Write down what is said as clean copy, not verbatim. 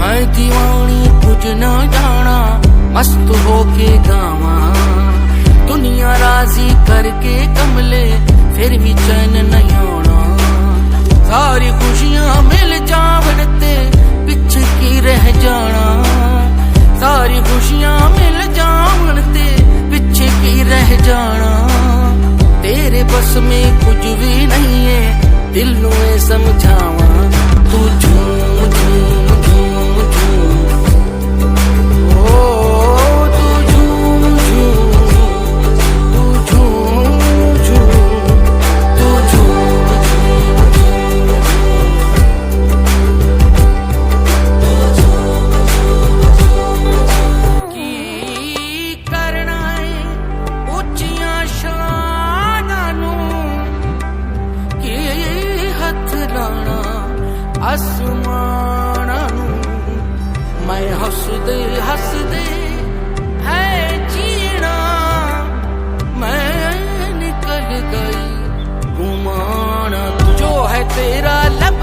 मैं दीवानी कुछ न जाना, मस्त होके गावा, दुनिया राजी करके कमले, फिर भी चैन नहीं आना। सारी खुशियां मिल जावन ते पिछ की रह जाना, सारी खुशियां मिल जावन ते पिछे की रह जाना। तेरे बस में कुछ भी नहीं है, दिल नू ये समझावा, तू झूम झूम झूम झूम, ओ तू झूम झूम, तू झूम झूम, तू झूम झूम। की करना है उच्चियां शानां नू, की हथ लाना आसमानां नू। मैं हसदे हसदे है जीना, मैं निकल गई घुमाना। जो है तेरा लब